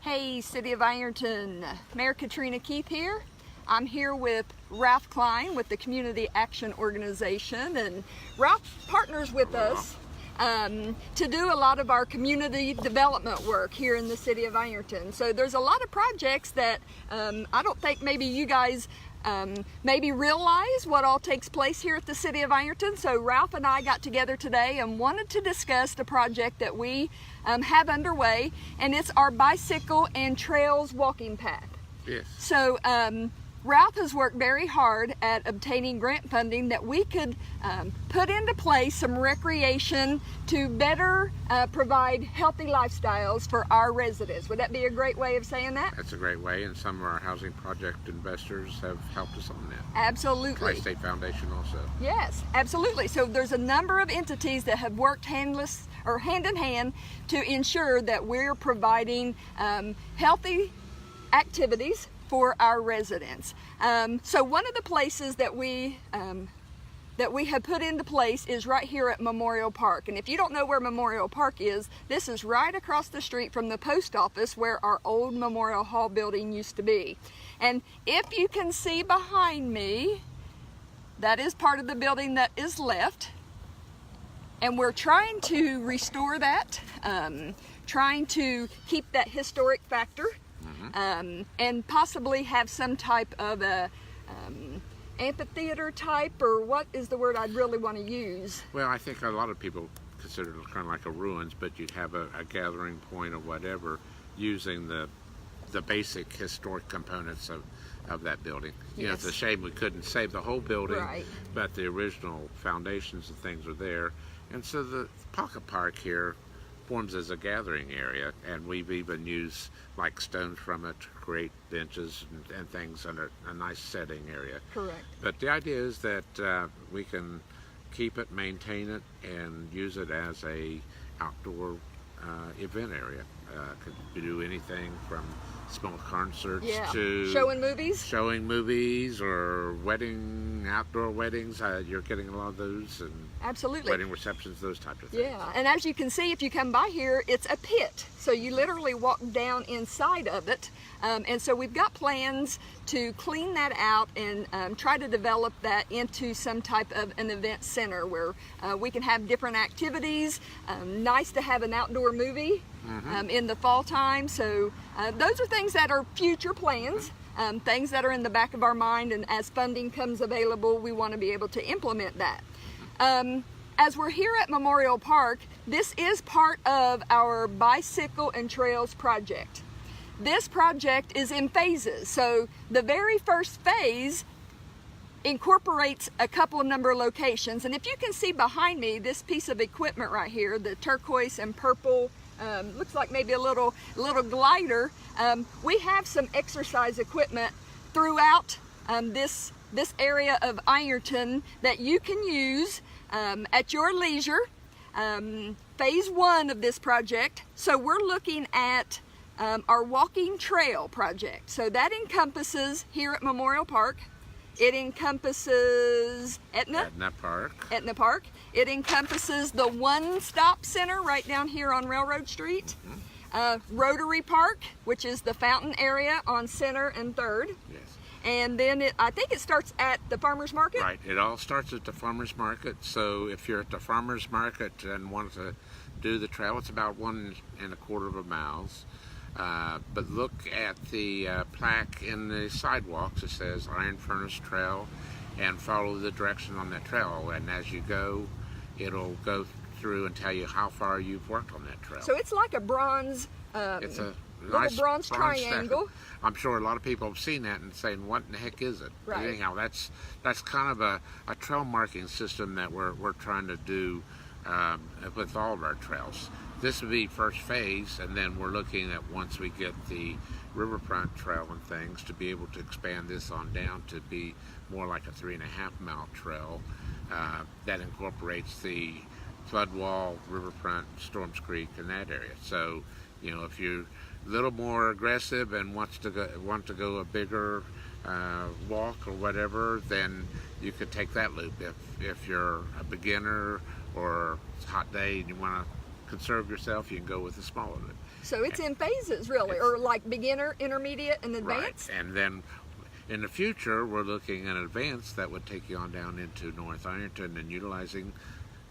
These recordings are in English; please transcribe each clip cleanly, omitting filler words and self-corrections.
Hey, City of Ironton, Mayor Katrina Keith here. I'm here with Ralph Kline with the Community Action Organization, and Ralph partners with us to do a lot of our community development work here in the City of Ironton. So there's a lot of projects that I don't think maybe you guys maybe realize what all takes place here at the City of Ironton. So Ralph and I got together today and wanted to discuss the project that we have underway, and it's our bicycle and trails walking path. Yes. So Ralph has worked very hard at obtaining grant funding that we could put into place some recreation to better provide healthy lifestyles for our residents. Would that be a great way of saying that? That's a great way, and some of our housing project investors have helped us on that. Absolutely. Kline State Foundation also. Yes, absolutely. So there's a number of entities that have worked hand in hand to ensure that we're providing healthy activities for our residents. So one of the places that we have put into place is right here at Memorial Park. And if you don't know where Memorial Park is, this is right across the street from the post office where our old Memorial Hall building used to be. And if you can see behind me, that is part of the building that is left. And we're trying to restore that, trying to keep that historic factor. And possibly have some type of a amphitheater type, or what is the word I'd really want to use? Well, I think a lot of people consider it kind of like a ruins, but you'd have a gathering point or whatever using the basic historic components of that building. You know, it's a shame we couldn't save the whole building, right, but the original foundations and things are there. And so the pocket park here forms as a gathering area, and we've even used like stones from it to create benches and things in a nice setting area. Correct. But the idea is that we can keep it, maintain it, and use it as a outdoor event area. Could do anything from small concerts to showing movies or outdoor weddings. You're getting a lot of those, and absolutely wedding receptions, those types of things. Yeah, and as you can see, if you come by here, it's a pit, so you literally walk down inside of it. And so we've got plans to clean that out and try to develop that into some type of an event center where we can have different activities. Nice to have an outdoor movie in the fall time. So those are things that are future plans, things that are in the back of our mind, and as funding comes available, we want to be able to implement that. As we're here at Memorial Park, this is part of our bicycle and trails project. This project is in phases. So the very first phase incorporates a couple of number of locations. And if you can see behind me, this piece of equipment right here, the turquoise and purple, looks like maybe a little glider. We have some exercise equipment throughout this area of Ironton that you can use at your leisure. Phase one of this project. So we're looking at our walking trail project. So that encompasses here at Memorial Park. It encompasses Etna Park. It encompasses the one-stop center right down here on Railroad Street. Rotary Park, which is the fountain area on Center and 3rd. Yes. And then I think it starts at the farmer's market. Right, it all starts at the farmer's market. So if you're at the farmer's market and want to do the trail, it's about 1.25 miles. But look at the plaque in the sidewalks. It says Iron Furnace Trail, and follow the direction on that trail. And as you go, it'll go through and tell you how far you've worked on that trail. So it's like a bronze, it's a little nice bronze triangle. I'm sure a lot of people have seen that and saying, "What in the heck is it?" Right. But anyhow, that's kind of a trail marking system that we're trying to do with all of our trails. This would be first phase, and then we're looking at, once we get the riverfront trail and things, to be able to expand this on down to be more like a 3.5-mile trail that incorporates the flood wall, riverfront, Storms Creek, and that area. So, you know, if you're a little more aggressive and want to go a bigger walk or whatever, then you could take that loop. If you're a beginner or it's a hot day and you want to conserve yourself, you can go with a smaller loop. So it's in phases, really, or like beginner, intermediate, and advanced? Right, and then in the future, we're looking at advanced that would take you on down into North Ironton and utilizing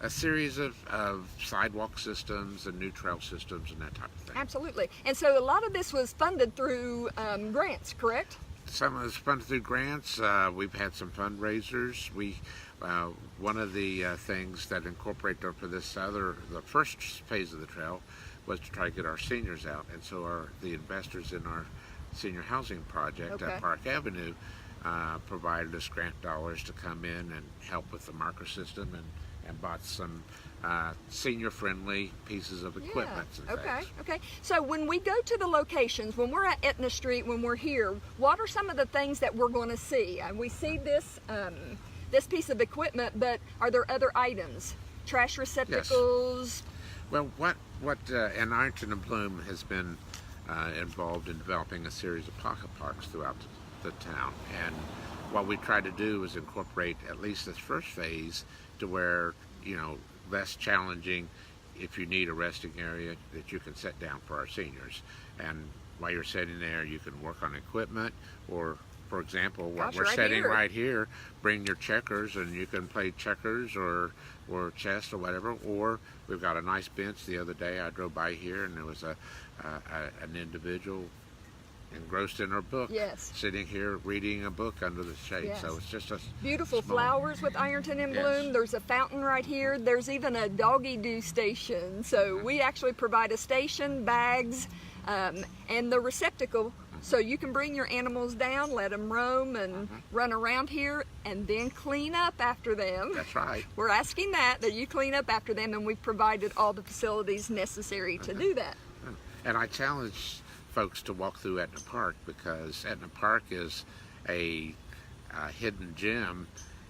a series of sidewalk systems and new trail systems and that type of thing. Absolutely. And so a lot of this was funded through grants, correct? Some of it's funded through grants. We've had some fundraisers. One of the things that incorporated for the first phase of the trail was to try to get our seniors out, and so the investors in our senior housing project at Park Avenue provided us grant dollars to come in and help with the marker system and bought some senior-friendly pieces of equipment. Okay. So when we go to the locations, when we're at Etna Street, when we're here, what are some of the things that we're going to see? We see this this piece of equipment, but are there other items? Trash receptacles? Yes. Well, and Ironton and Bloom has been involved in developing a series of pocket parks throughout the town, and what we try to do is incorporate at least this first phase to where, less challenging if you need a resting area that you can sit down for our seniors. And while you're sitting there, you can work on equipment, or for example, what we're sitting right here, bring your checkers and you can play checkers or chess or whatever. Or we've got a nice bench. The other day I drove by here and there was an individual engrossed in her book, sitting here reading a book under the shade. So it's just a beautiful flowers with Ironton in bloom. There's a fountain right here. There's even a doggy do station. So we actually provide a station, bags, and the receptacle, so you can bring your animals down, let them roam and run around here, and then clean up after them. That's right. We're asking that you clean up after them, and we've provided all the facilities necessary to do that. And I challenge folks to walk through Etna Park, because Etna Park is a hidden gem.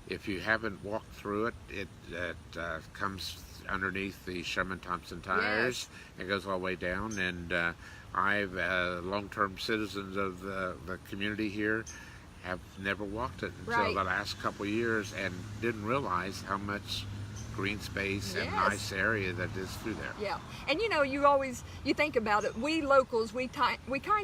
If you haven't walked through it, it comes underneath the Sherman Thompson tires and goes all the way down. And I've long-term citizens of the community here have never walked it until the last couple of years, and didn't realize how much green space and nice area that is through there. Yeah, and you think about it, we locals, we kind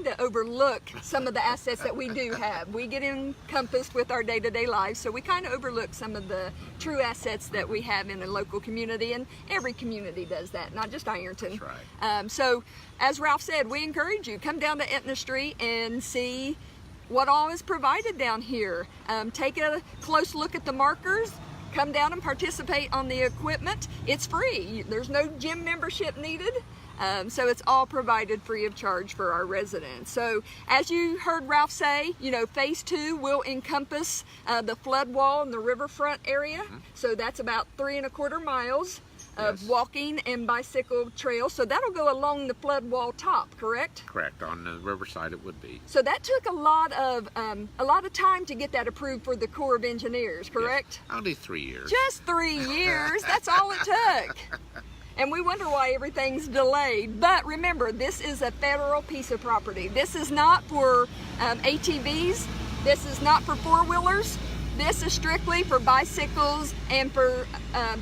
of overlook some of the assets that we do have. We get encompassed with our day-to-day lives, so we kind of overlook some of the true assets that we have in a local community, and every community does that, not just Ironton. That's right. So, as Ralph said, we encourage you, come down to Etna Street and see what all is provided down here. Take a close look at the markers. Come down and participate on the equipment. It's free. There's no gym membership needed. So it's all provided free of charge for our residents. So as you heard Ralph say, phase 2 will encompass the flood wall and the riverfront area. So that's about 3¼ miles of walking and bicycle trails. So that'll go along the flood wall top, correct? Correct. On the riverside it would be. So that took a lot of time to get that approved for the Corps of Engineers, correct? Yes. Only 3 years. Just 3 years. That's all it took. And we wonder why everything's delayed. But remember, this is a federal piece of property. This is not for ATVs. This is not for four-wheelers. This is strictly for bicycles and for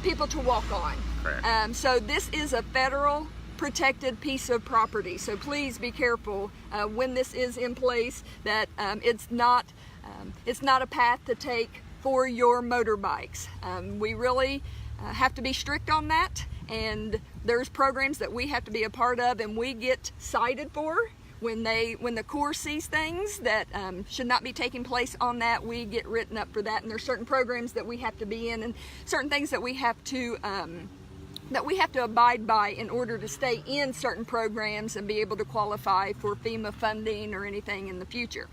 people to walk on. So this is a federal protected piece of property. So please be careful when this is in place, that it's not a path to take for your motorbikes. We really have to be strict on that, and there's programs that we have to be a part of, and we get cited for. When the Corps sees things that should not be taking place on that, we get written up for that. And there's certain programs that we have to be in, and certain things that we have to abide by in order to stay in certain programs and be able to qualify for FEMA funding or anything in the future.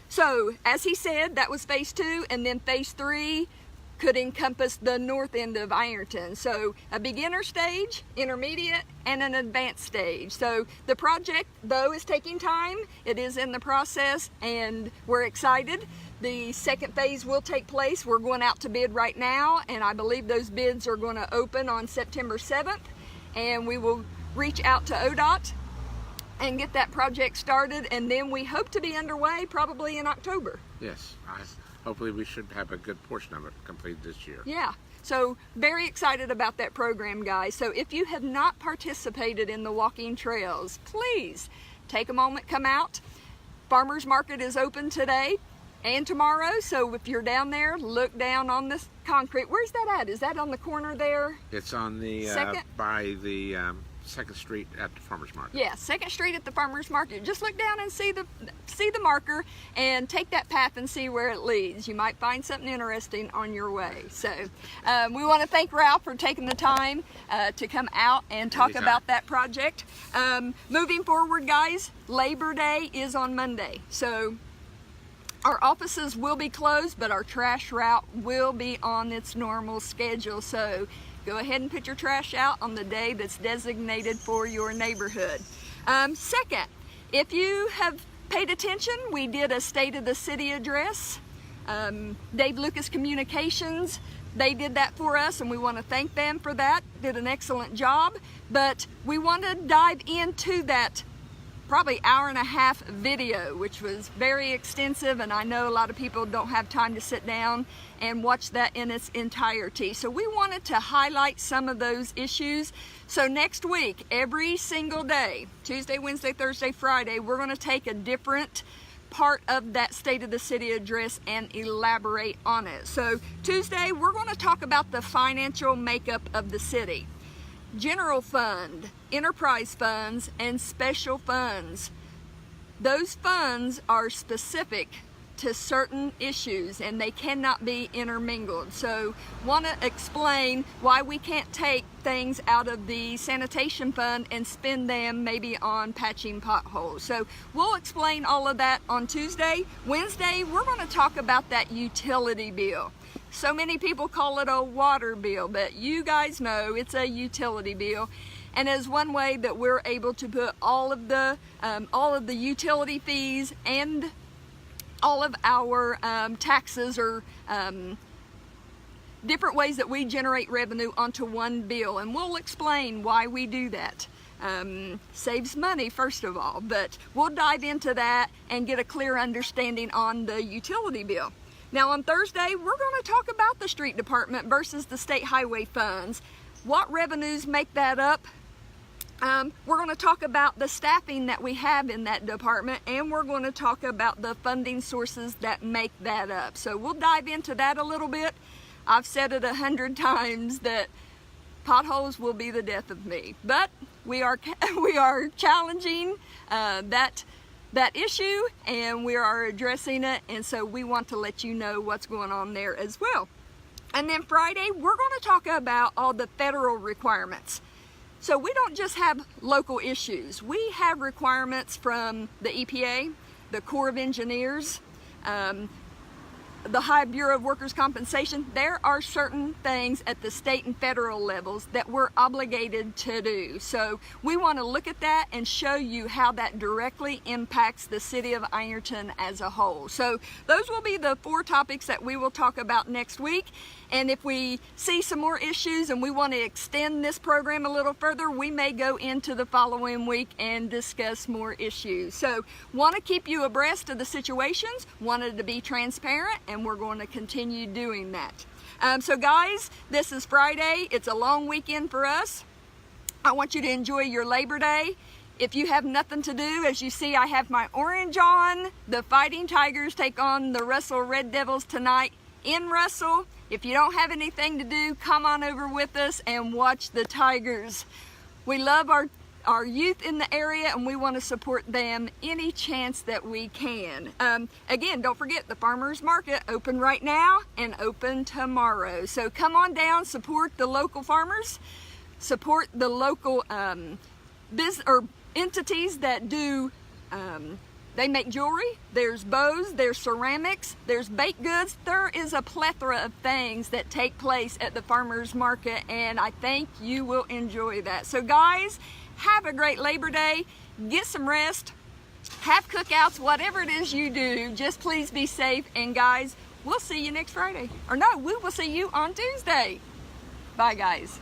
So as he said, that was phase 2, and then phase 3 could encompass the north end of Ironton. So a beginner stage, intermediate, and an advanced stage. So the project, though, is taking time. It is in the process, and we're excited. The second phase will take place. We're going out to bid right now, and I believe those bids are going to open on September 7th, and we will reach out to ODOT and get that project started, and then we hope to be underway probably in October. Yes, hopefully we should have a good portion of it completed this year. Yeah, So very excited about that program, guys. So if you have not participated in the walking trails, please take a moment, come out. Farmers Market is open today and tomorrow, so if you're down there, look down on this concrete. Where's that at? Is that on the corner there? It's on the by the 2nd Street at the Farmers Market. Yeah, 2nd Street at the Farmers Market. Just look down and see the marker and take that path and see where it leads. You might find something interesting on your way. So we want to thank Ralph for taking the time to come out and talk about that project. Moving forward, guys, Labor Day is on Monday. So our offices will be closed, but our trash route will be on its normal schedule. So go ahead and put your trash out on the day that's designated for your neighborhood. Second, if you have paid attention, we did a State of the City address. Dave Lucas Communications, they did that for us, and we want to thank them for that. Did an excellent job, but we want to dive into that probably hour-and-a-half video, which was very extensive, and I know a lot of people don't have time to sit down and watch that in its entirety. So we wanted to highlight some of those issues. So next week, every single day, Tuesday, Wednesday, Thursday, Friday, we're going to take a different part of that State of the City address and elaborate on it. So Tuesday, we're going to talk about the financial makeup of the city. General fund, enterprise funds, and special funds. Those funds are specific to certain issues and they cannot be intermingled. So want to explain why we can't take things out of the sanitation fund and spend them maybe on patching potholes. So we'll explain all of that on Tuesday. Wednesday, we're going to talk about that utility bill. So many people call it a water bill, but you guys know it's a utility bill. And as one way that we're able to put all of the utility fees and all of our taxes or different ways that we generate revenue onto one bill. And we'll explain why we do that. Saves money, first of all, but we'll dive into that and get a clear understanding on the utility bill. Now on Thursday, we're going to talk about the street department versus the state highway funds. What revenues make that up? We're going to talk about the staffing that we have in that department, and we're going to talk about the funding sources that make that up. So we'll dive into that a little bit. I've said it 100 times that potholes will be the death of me, but we are challenging that issue, and we are addressing it, and so we want to let you know what's going on there as well. And then Friday, we're going to talk about all the federal requirements. So we don't just have local issues. We have requirements from the EPA, the Corps of Engineers, the High Bureau of Workers' Compensation. There are certain things at the state and federal levels that we're obligated to do. So we want to look at that and show you how that directly impacts the city of Ironton as a whole. So those will be the 4 topics that we will talk about next week. And if we see some more issues and we want to extend this program a little further, we may go into the following week and discuss more issues. So want to keep you abreast of the situations, wanted to be transparent, and we're going to continue doing that. So guys, this is Friday. It's a long weekend for us. I want you to enjoy your Labor Day. If you have nothing to do, as you see, I have my orange on. The Fighting Tigers take on the Russell Red Devils tonight in Russell. If you don't have anything to do, come on over with us and watch the Tigers. We love our youth in the area, and we want to support them any chance that we can. Again, don't forget the farmers market open right now and open tomorrow. So come on down, support the local farmers, support the local entities that do. They make jewelry, there's bows, there's ceramics, there's baked goods. There is a plethora of things that take place at the farmers market, and I think you will enjoy that. So guys, have a great Labor Day, get some rest, have cookouts, whatever it is you do, just please be safe. And guys, we'll see you next Friday. Or no, we will see you on Tuesday. Bye guys.